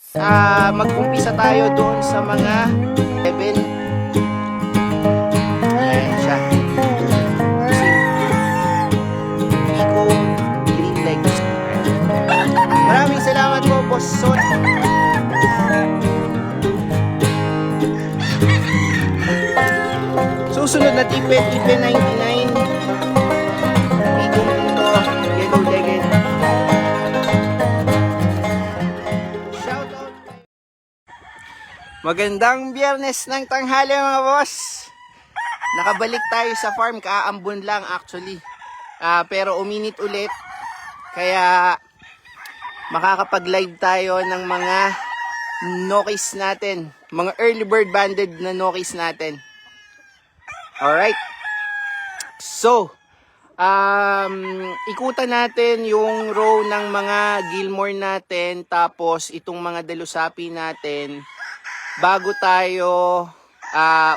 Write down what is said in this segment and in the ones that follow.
Mag-umpisa tayo doon sa mga 7. Ayan siya. Pico Green Legs. Maraming salamat po, Boss Son. Susunod na tipe 99. Pico Punto, Yellow Legged. Shoutout. Magandang biyernes ng tanghali mga boss. Nakabalik tayo sa farm, kaambon lang actually. Pero uminit ulit. Kaya makakapag-live tayo ng mga nokis natin. Mga early bird banded na nokis natin. Alright. So, ikutan natin yung row ng mga Gilmore natin. Tapos itong mga Delusapi natin. Bago tayo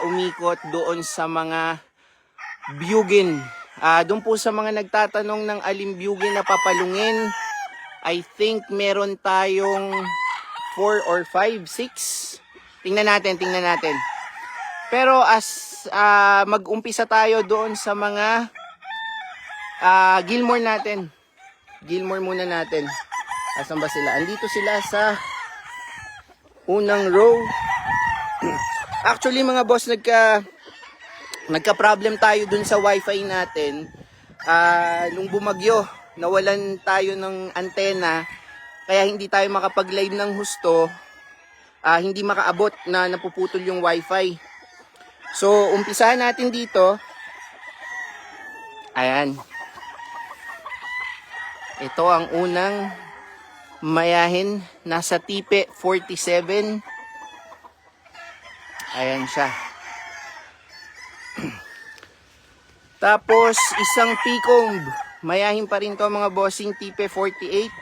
umikot doon sa mga Bugin. Doon po sa mga nagtatanong ng aling Bugin na papalungin, I think meron tayong 4 or 5, 6. Tingnan natin. Pero mag-umpisa tayo doon sa mga Gilmore natin. Gilmore muna natin. Asan ba sila? Andito sila sa unang row. Actually mga boss, nagka-problem tayo dun sa wifi natin. Nung bumagyo, nawalan tayo ng antena, kaya hindi tayo makapag-live ng husto. Hindi makaabot na napuputol yung wifi. So, umpisahan natin dito. Ayan. Ito ang unang mayahin, nasa tipe 47. Ayan siya. Tapos, isang P-comb. Mayahin pa rin to mga bossing, tipe 48.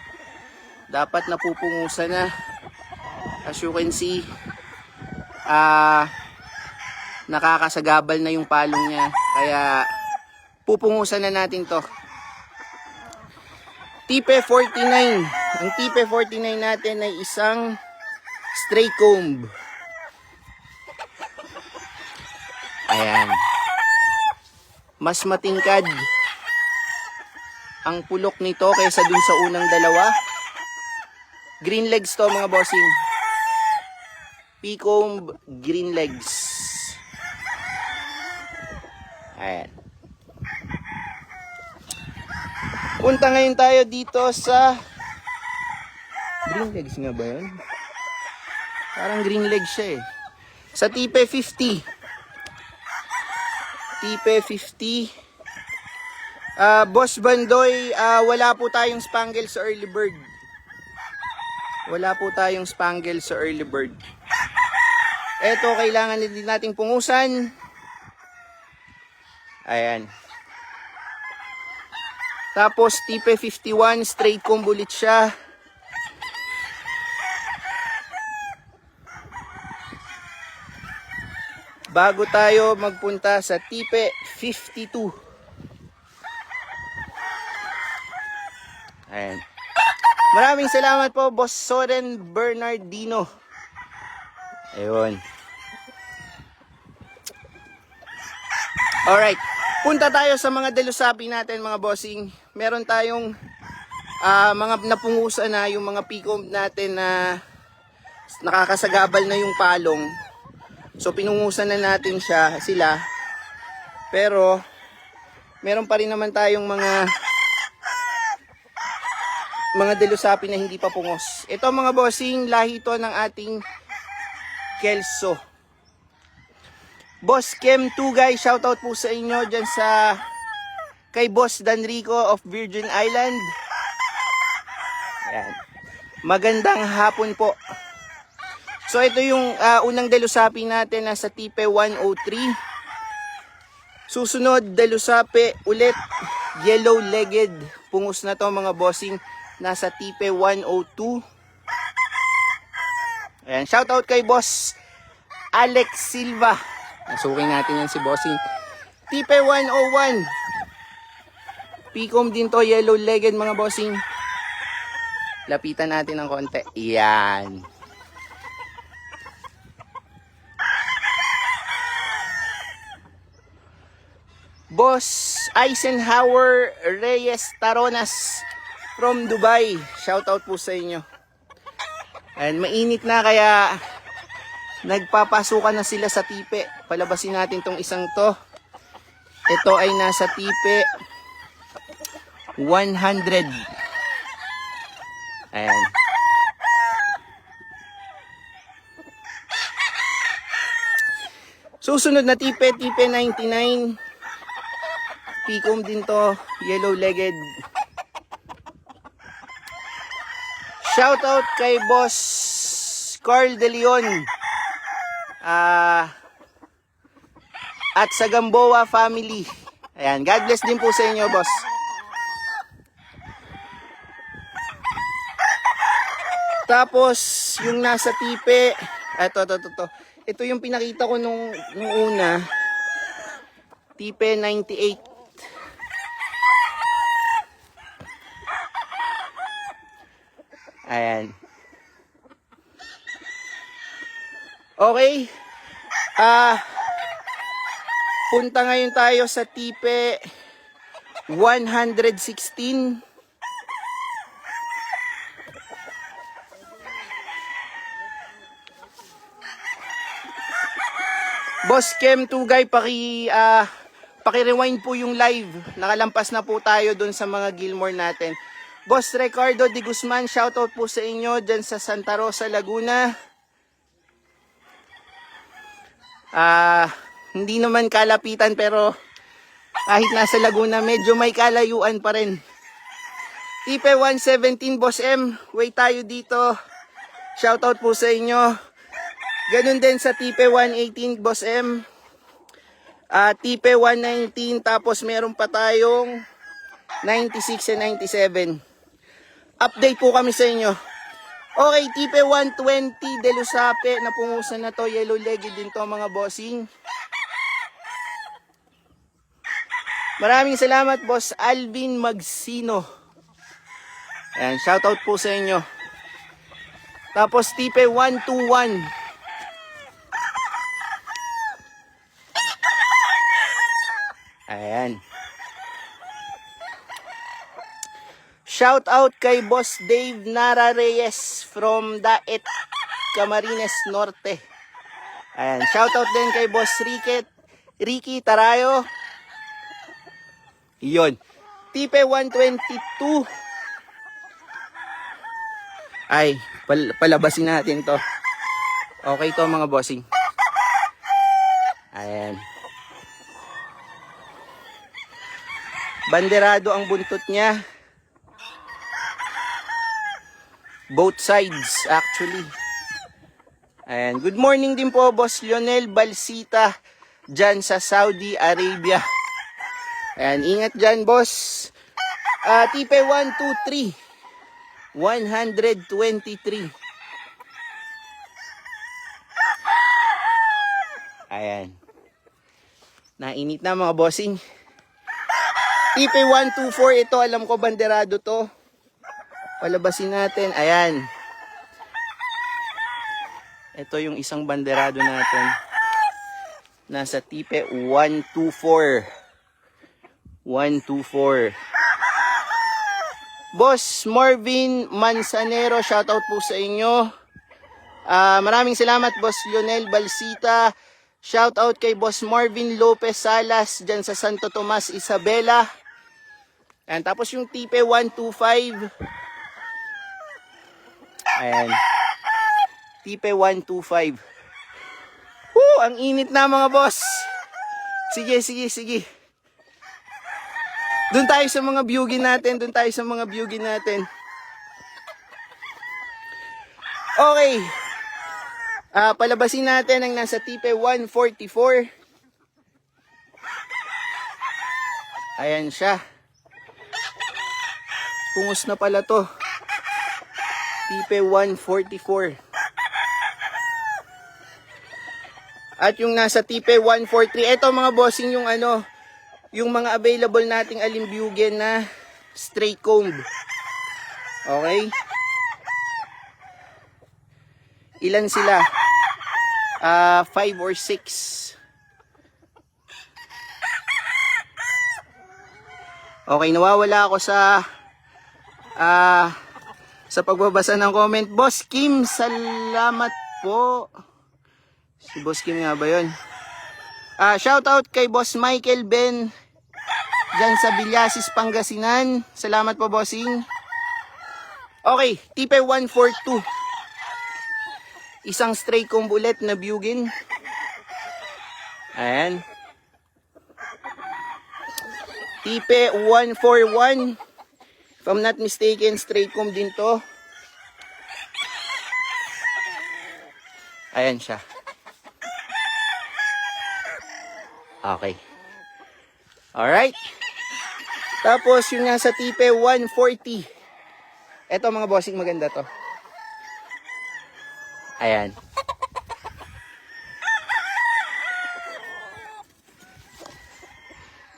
Dapat napupungusan na. As you can see, nakakasagabal na yung palong niya. Kaya, pupungusan na natin to. Tipe 49. Ang tipe 49 natin ay isang straight comb. Ayan. Mas matingkad ang pulok nito kaysa dun sa unang dalawa. Green legs to mga bossing. P-comb green legs. Ayan. Punta ngayon tayo dito sa green legs nga ba yun? Parang green legs siya eh. Sa tipe 50. Tipe 50. Boss Bandoy, wala po tayong spangle sa early bird. Wala po tayong spangle sa early bird. Eto, kailangan din nating pungusan. Ayan. Tapos tipe 51, straight comb ulit siya. Bago tayo magpunta sa tipe 52. Ayan. Maraming salamat po, Boss Soren Bernardino. Ayun. Alright. Punta tayo sa mga Delusapi natin mga bossing. Meron tayong mga napungusan na yung mga P-comb natin na nakakasagabal na yung palong. So pinungusan na natin sila. Pero meron pa rin naman tayong mga Delusapi na hindi pa pungos. Ito mga bossing, lahi ito ng ating Kelso. Boss Kem 2 guys, shoutout po sa inyo dyan kay Boss Danrico of Virgin Island. Ayan. Magandang hapon po. So ito yung unang Delusapi natin na sa tipe 103. Susunod, Delusapi ulit, yellow legged. Pungus na to mga bossing, nasa tipe 102. Ayan, shoutout kay Boss Alex Silva. Nasukin natin yan si bossing. Tipe 101. P-comb din to, yellow legged mga bossing. Lapitan natin ng konti. Yan. Boss Eisenhower Reyes Taronas from Dubai. Shoutout po sa inyo. And mainit na kaya nagpapasukan na sila sa tipe. Palabasin natin tong isang to. Ito ay nasa tipe 100. Ayan. Susunod na tipe 99. Picom din to, yellow-legged. Shoutout kay Boss Carl De Leon. At sa Gamboa family. Ayan, God bless din po sa inyo, boss. Tapos, yung nasa tipe, ito yung pinakita ko nung una. Tipe 98. Ayan. Okay. Punta ngayon tayo sa tipe 116. Boss Kem Tugay, paki-rewind po yung live. Nakalampas na po tayo dun sa mga Gilmore natin. Boss Ricardo de Guzman, shoutout po sa inyo dyan sa Santa Rosa, Laguna. Hindi naman kalapitan pero kahit nasa Laguna, medyo may kalayuan pa rin. Tipe 117, Boss M, wait tayo dito. Shoutout po sa inyo. Ganun din sa Tipe 118, Boss M. Tipe 119, tapos meron pa tayong 96 and 97. Update po kami sa inyo. Okay, Tipe 120, Delusape, napungusan na to. Yellow-legged din to, mga bossing. Maraming salamat, Boss Alvin Magsino. Ayan, shoutout po sa inyo. Tapos Tipe 121. Ayan. Shout out kay Boss Dave Nara Reyes from Daet, Camarines Norte. Ayan, shout out din kay Boss Ricky Tarayo. Iyon. Tipe 122. Ay, palabasin natin to. Okay to, mga bossing. Ayan. Banderado ang buntot niya. Both sides, actually. Ayan. Good morning din po, Boss Lionel Balsita, dyan sa Saudi Arabia. Ayan, ingat dyan, boss. Tipe 123. 123. Ayan. Nainit na, mga bossing. Tipe 124, ito alam ko banderado to. Palabasin natin. Ayan. Ito yung isang banderado natin. Nasa tipe 124. 124. Boss Marvin Manzanero, shoutout po sa inyo. Maraming salamat, Boss Lionel Balsita. Shoutout kay Boss Marvin Lopez Salas dyan sa Santo Tomas, Isabela. And tapos yung tipe 125. Ayan. Tipe 125. Ang init na, mga boss. Sige. Doon tayo sa mga viewin natin. Okay. Palabasin natin ang nasa tipe 144. Ayan siya. Pungos na pala to. Tipe 144. At yung nasa tipe 143, ito mga bossing yung yung mga available nating alimbyugen na straight comb. Okay? Ilan sila? 5 or 6. Okay, nawawala ako sa pagbabasa ng comment. Boss Kim, salamat po. Si Boss Kim nga ba yun? Shout out kay Boss Michael Ben dyan sa Villasis, Pangasinan. Salamat po, bossing. Okay, tipe 142. Isang stray comb ulit na bugin. Ayan. Tipe 141. If I'm not mistaken, stray comb din to. Ayan siya. Okay. Alright. Tapos yung nasa tipe 140. Eto mga bossing, maganda to. Ayan.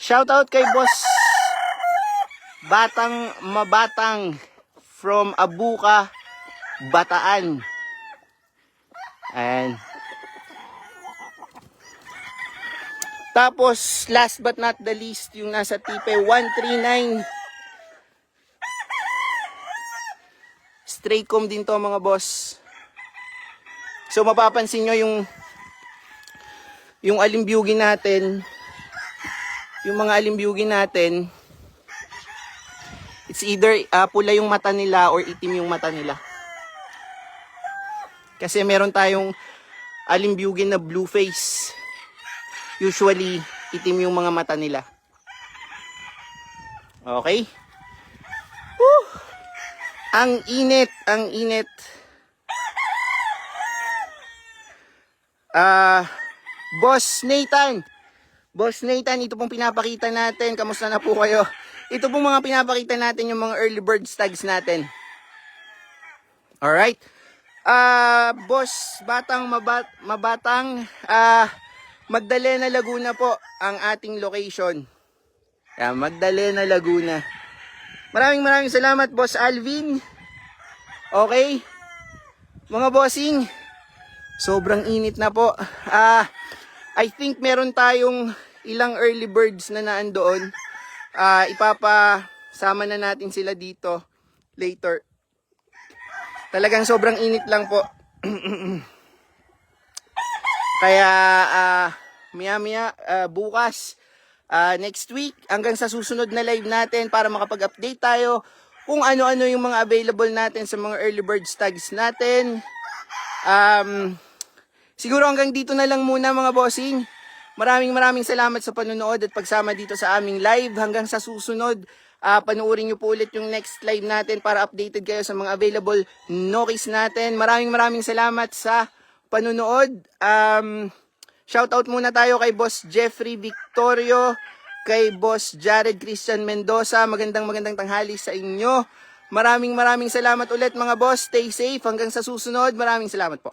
Shout out kay Boss Batang Mabatang from Abuka, Bataan. Ayan. Tapos last but not the least, yung nasa tipe 139. Stray comb din to mga boss. So mapapansin nyo yung alimbyugin natin, yung mga alimbyugin natin, it's either pula yung mata nila or itim yung mata nila. Kasi meron tayong alimbyugin na blue face. Usually, itim yung mga mata nila. Okay? Woo! Ang init, ang init. Boss Nathan, ito pong pinapakita natin. Kamusta na po kayo? Ito pong mga pinapakita natin, yung mga early bird tags natin. Alright? Boss Batang Mabatang, Magdalena, Laguna po ang ating location. Magdalena, Laguna. Maraming salamat, Boss Alvin. Okay? Mga bossing, sobrang init na po. I think meron tayong ilang early birds na naandoon. Ipapasama na natin sila dito later. Talagang sobrang init lang po. Kaya maya bukas, next week, hanggang sa susunod na live natin para makapag-update tayo kung ano-ano yung mga available natin sa mga early bird tags natin. Siguro hanggang dito na lang muna mga bossing. Maraming salamat sa panonood at pagsama dito sa aming live. Hanggang sa susunod, panuorin nyo po ulit yung next live natin para updated kayo sa mga available Nokis natin. Maraming salamat sa panonood. Shoutout muna tayo kay Boss Jeffrey Victorio, kay Boss Jared Christian Mendoza. Magandang tanghali sa inyo. Maraming salamat ulit mga boss. Stay safe hanggang sa susunod. Maraming salamat po.